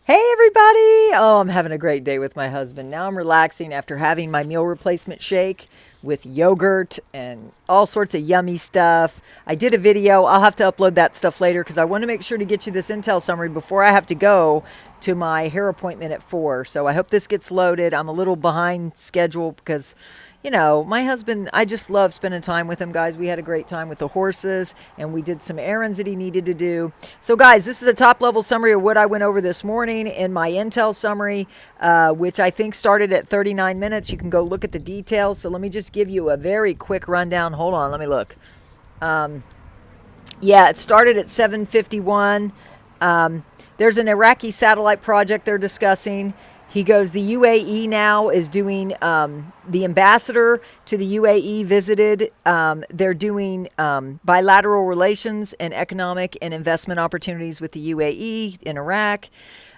Hey everybody! Oh, I'm having a great day with my husband. Now I'm relaxing after having my meal replacement shake with yogurt and all sorts of yummy stuff. I did a video. I'll have to upload that stuff later because I want to make sure to get you this intel summary before I have to go to my hair appointment at 4. So I hope this gets loaded. I'm a little behind schedule because my husband, I just love spending time with him, guys. We had a great time with the horses, and we did some errands that he needed to do. So, guys, this is a top-level summary of what I went over this morning in my intel summary, which I think started at 39 minutes. You can go look at the details. So let me just give you a very quick rundown. Hold on, let me look. It started at 7:51. There's an Iraqi satellite project they're discussing. He goes, the UAE now is doing, the ambassador to the UAE visited. They're doing bilateral relations and economic and investment opportunities with the UAE in Iraq.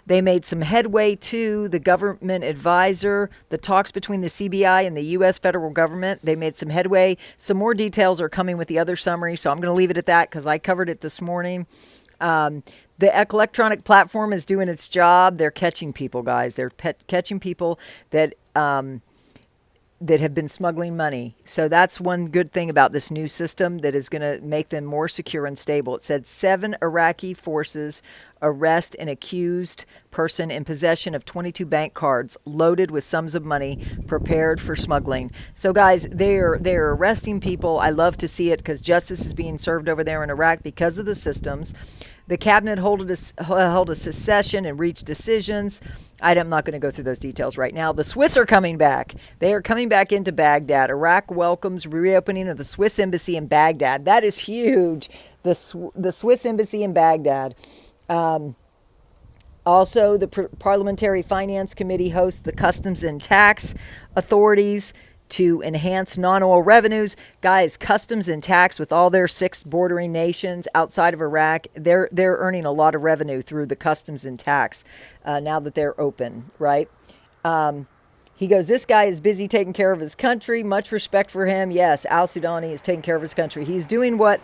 They made some headway to the government advisor, the talks between the CBI and the U.S. federal government. They made some headway. Some more details are coming with the other summary, so I'm going to leave it at that because I covered it this morning. The electronic platform is doing its job. They're catching people, guys. They're catching people that have been smuggling money. So that's one good thing about this new system that is going to make them more secure and stable. It said 7 Iraqi forces arrest an accused person in possession of 22 bank cards loaded with sums of money prepared for smuggling. So, guys, they're arresting people. I love to see it because justice is being served over there in Iraq because of the systems. The cabinet held a secession and reached decisions. I'm not going to go through those details right now. The Swiss are coming back. They are coming back into Baghdad. Iraq welcomes reopening of the Swiss embassy in Baghdad. That is huge. The Swiss embassy in Baghdad. Also, the Parliamentary Finance Committee hosts the Customs and Tax Authorities to enhance non-oil revenues. Guys, customs and tax with all their 6 bordering nations outside of Iraq, they're earning a lot of revenue through the customs and tax now that they're open, right? He goes, this guy is busy taking care of his country. Much respect for him. Yes, al-Sudani is taking care of his country. He's doing what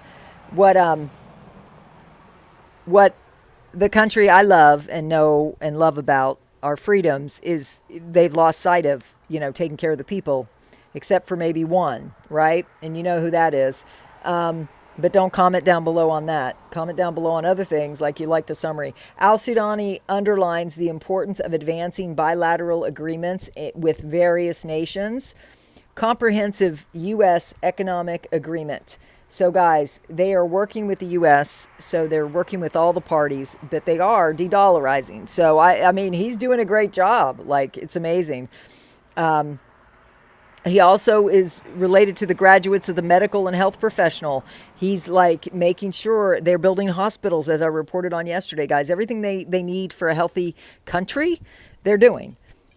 the country I love and know and love about our freedoms is they've lost sight of, taking care of the people. Except for maybe one, right? And you know who that is. But don't comment down below on that. Comment down below on other things like you like the summary. Al-Sudani underlines the importance of advancing bilateral agreements with various nations. Comprehensive U.S. economic agreement. So, guys, they are working with the U.S., so they're working with all the parties, but they are de-dollarizing. So, I mean, he's doing a great job. Like, it's amazing. He also is related to the graduates of the medical and health professional. He's like making sure they're building hospitals, as I reported on yesterday, guys. Everything they need for a healthy country, they're doing.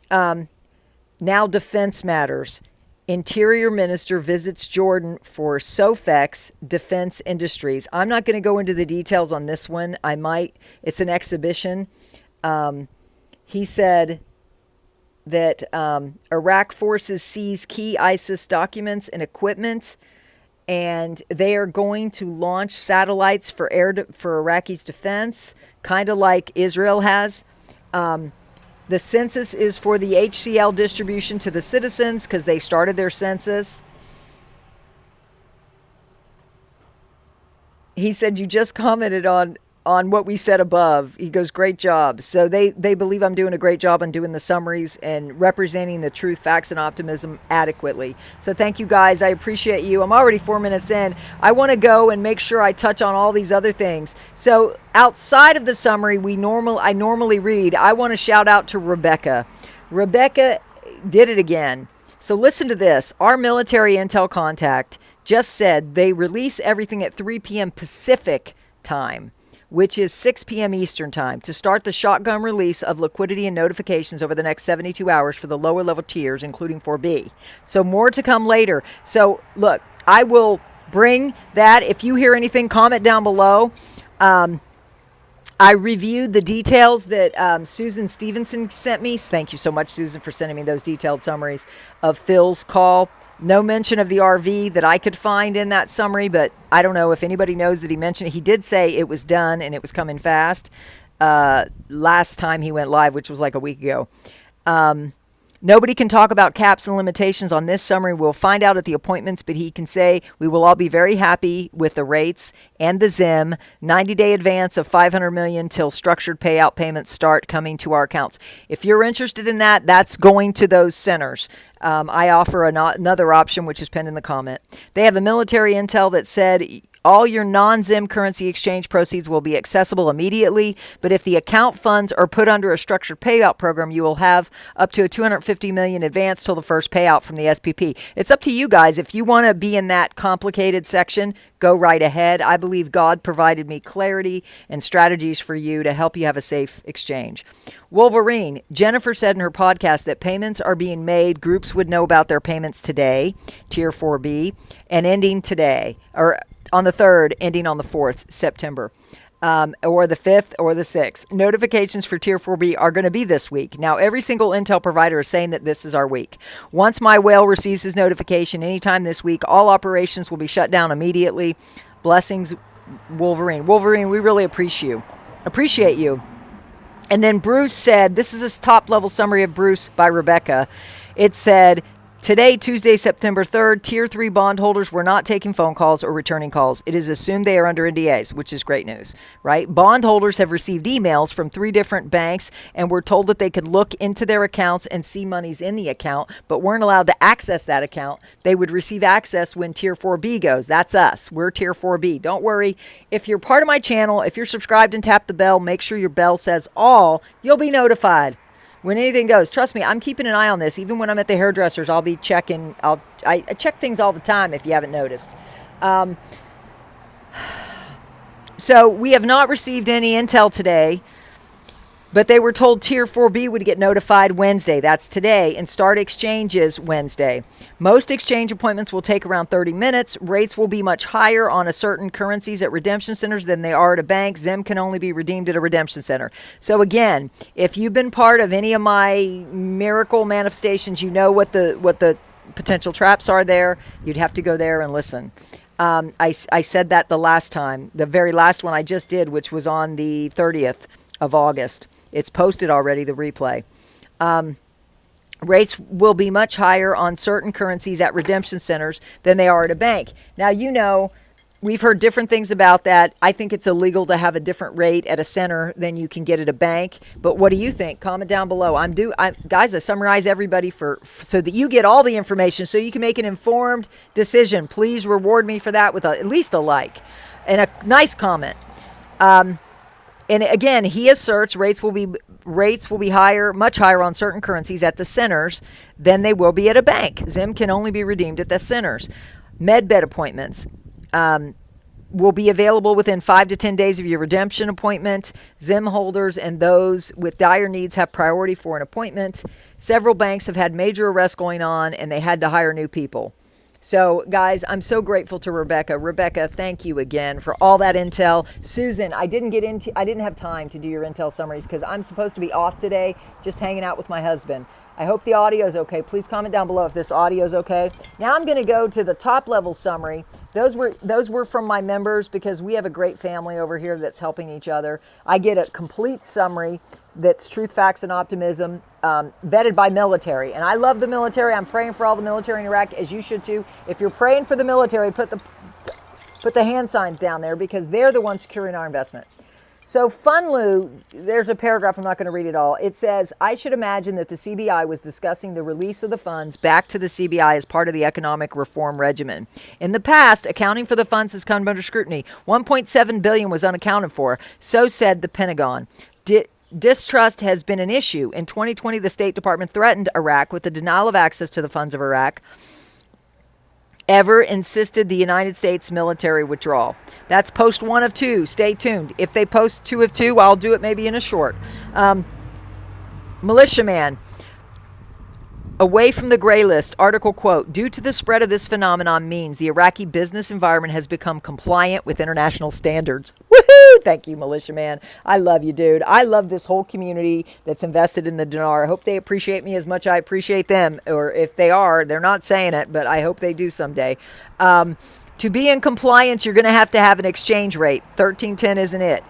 Now defense matters. Interior Minister visits Jordan for SOFEX Defense Industries. I'm not going to go into the details on this one. I might. It's an exhibition. He said that Iraq forces seize key ISIS documents and equipment, and they are going to launch satellites for Iraqi's defense, kind of like Israel has. The census is for the HCL distribution to the citizens because they started their census. He said, you just commented on what we said above. He goes, great job. So they believe I'm doing a great job on doing the summaries and representing the truth, facts, and optimism adequately. So thank you, guys. I appreciate you. I'm already 4 minutes in. I want to go and make sure I touch on all these other things. So outside of the summary I normally read, I want to shout out to Rebecca. Rebecca did it again. So listen to this. Our military intel contact just said they release everything at 3 p.m. Pacific time, which is 6 p.m. Eastern time, to start the shotgun release of liquidity and notifications over the next 72 hours for the lower level tiers, including 4B. So more to come later. So look, I will bring that. If you hear anything, comment down below. I reviewed the details that Susan Stevenson sent me. Thank you so much, Susan, for sending me those detailed summaries of Phil's call. No mention of the RV that I could find in that summary, but I don't know if anybody knows that he mentioned it. He did say it was done and it was coming fast. last time he went live, which was like a week ago. Nobody can talk about caps and limitations on this summary. We'll find out at the appointments, but he can say we will all be very happy with the rates and the ZIM 90-day advance of $500 million till structured payout payments start coming to our accounts. If you're interested in that, that's going to those centers. I offer another option, which is pinned in the comment. They have a military intel that said all your non-ZIM currency exchange proceeds will be accessible immediately, but if the account funds are put under a structured payout program, you will have up to a $250 million advance till the first payout from the SPP. It's up to you guys. If you want to be in that complicated section, go right ahead. I believe God provided me clarity and strategies for you to help you have a safe exchange. Wolverine, Jennifer said in her podcast that payments are being made. Groups would know about their payments today, Tier 4B, and ending today, or on the 3rd, ending on the 4th, September, or the 5th or the 6th. Notifications for Tier 4B are going to be this week. Now, every single Intel provider is saying that this is our week. Once my whale receives his notification anytime this week, all operations will be shut down immediately. Blessings, Wolverine. Wolverine, we really appreciate you. And then Bruce said, this is a top-level summary of Bruce by Rebecca. It said, today, Tuesday, September 3rd, Tier 3 bondholders were not taking phone calls or returning calls. It is assumed they are under NDAs, which is great news, right? Bondholders have received emails from 3 different banks and were told that they could look into their accounts and see monies in the account, but weren't allowed to access that account. They would receive access when Tier 4B goes. That's us. We're Tier 4B. Don't worry. If you're part of my channel, if you're subscribed and tap the bell, make sure your bell says all. You'll be notified when anything goes. Trust me, I'm keeping an eye on this. Even when I'm at the hairdressers, I'll be checking. I check things all the time if you haven't noticed. So we have not received any intel today, but they were told Tier 4B would get notified Wednesday. That's today, and start exchanges Wednesday. Most exchange appointments will take around 30 minutes. Rates will be much higher on a certain currencies at redemption centers than they are at a bank. ZIM can only be redeemed at a redemption center. So again, if you've been part of any of my miracle manifestations, you know what the potential traps are there. You'd have to go there and listen. I said that the last time, the very last one I just did, which was on the 30th of August. It's posted already, the replay. Rates will be much higher on certain currencies at redemption centers than they are at a bank. Now, you know, we've heard different things about that. I think it's illegal to have a different rate at a center than you can get at a bank. But what do you think? Comment down below. Guys, I summarize everybody so that you get all the information so you can make an informed decision. Please reward me for that with at least a like and a nice comment. And again, he asserts rates will be higher, much higher on certain currencies at the centers than they will be at a bank. ZIM can only be redeemed at the centers. Medbed appointments will be available within 5 to 10 days of your redemption appointment. ZIM holders and those with dire needs have priority for an appointment. Several banks have had major arrests going on, and they had to hire new people. So, guys, I'm so grateful to Rebecca. Rebecca, thank you again for all that intel. Susan, I didn't have time to do your intel summaries because I'm supposed to be off today, just hanging out with my husband. I hope the audio is okay. Please comment down below if this audio is okay. Now I'm going to go to the top level summary. Those were from my members because we have a great family over here that's helping each other. I get a complete summary that's truth, facts, and optimism, vetted by military. And I love the military. I'm praying for all the military in Iraq, as you should too. If you're praying for the military, put the hand signs down there because they're the ones securing our investment. So Funlu, there's a paragraph, I'm not going to read it all. It says, I should imagine that the CBI was discussing the release of the funds back to the CBI as part of the economic reform regimen. In the past, accounting for the funds has come under scrutiny. $1.7 billion was unaccounted for, so said the Pentagon. Distrust has been an issue. In 2020, the State Department threatened Iraq with the denial of access to the funds of Iraq. Ever insisted the United States military withdrawal. That's post 1 of 2. Stay tuned. If they post 2 of 2, I'll do it maybe in a short. Militiaman. Away from the gray list, article quote, due to the spread of this phenomenon means the Iraqi business environment has become compliant with international standards. Woohoo! Thank you, militiaman. I love you, dude. I love this whole community that's invested in the dinar. I hope they appreciate me as much as I appreciate them. Or if they are, they're not saying it, but I hope they do someday. To be in compliance, you're going to have an exchange rate. 1310 isn't it.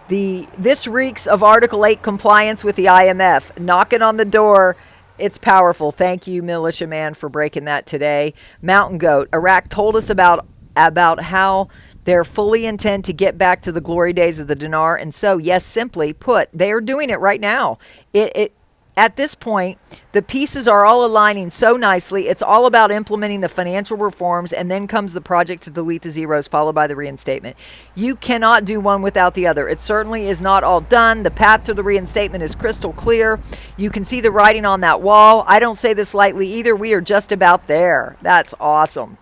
This reeks of Article 8 compliance with the IMF. Knocking on the door. It's powerful. Thank you, Militia Man, for breaking that today. Mountain Goat. Iraq told us about how they're fully intent to get back to the glory days of the dinar. And so, yes, simply put, they are doing it right now. At this point, the pieces are all aligning so nicely. It's all about implementing the financial reforms, and then comes the project to delete the zeros, followed by the reinstatement. You cannot do one without the other. It certainly is not all done. The path to the reinstatement is crystal clear. You can see the writing on that wall. I don't say this lightly either. We are just about there. That's awesome.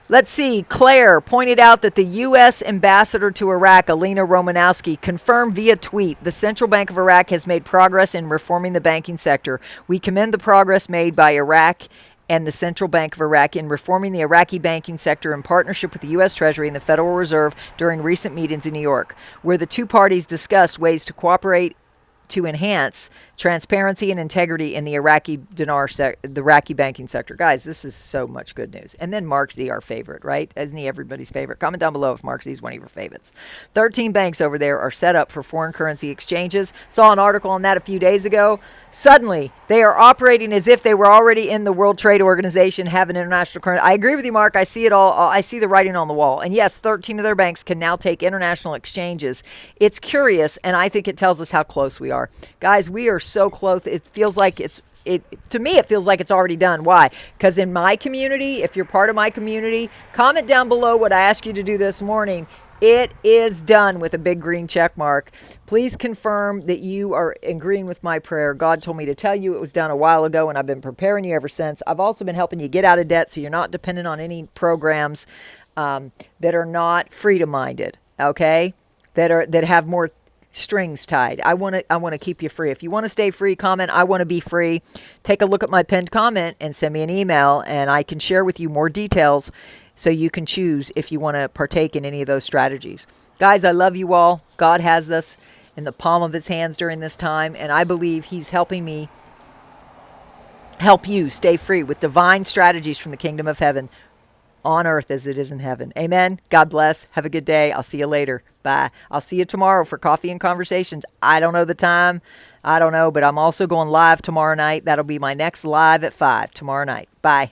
Let's see. Claire pointed out that the U.S. ambassador to Iraq, Alina Romanowski, confirmed via tweet the Central Bank of Iraq has made progress in reforming the banking sector. We commend the progress made by Iraq and the Central Bank of Iraq in reforming the Iraqi banking sector in partnership with the U.S. Treasury and the Federal Reserve during recent meetings in New York, where the two parties discussed ways to cooperate to enhance transparency and integrity in the Iraqi banking sector. Guys, this is so much good news. And then Mark Z, our favorite, right? Isn't he everybody's favorite? Comment down below if Mark Z is one of your favorites. 13 banks over there are set up for foreign currency exchanges. Saw an article on that a few days ago. Suddenly, they are operating as if they were already in the World Trade Organization, have an international currency. I agree with you, Mark. I see it all. I see the writing on the wall. And yes, 13 of their banks can now take international exchanges. It's curious, and I think it tells us how close we are. Guys, we are so close. It feels like to me, it feels like it's already done. Why? Because in my community, if you're part of my community, comment down below what I asked you to do this morning. It is done with a big green check mark. Please confirm that you are agreeing with my prayer. God told me to tell you it was done a while ago, and I've been preparing you ever since. I've also been helping you get out of debt so you're not dependent on any programs that are not freedom-minded, okay? That have more strings tied. I want to keep you free. If you want to stay free, comment I want to be free. Take a look at my pinned comment and send me an email, and I can share with you more details so you can choose if you want to partake in any of those strategies. Guys, I love you all. God has us in the palm of his hands during this time, and I believe he's helping me help you stay free with divine strategies from the kingdom of heaven on earth as it is in heaven. Amen. God bless. Have a good day. I'll see you later. Bye. I'll see you tomorrow for Coffee and Conversations. I don't know the time. I don't know, but I'm also going live tomorrow night. That'll be my next live at 5 tomorrow night. Bye.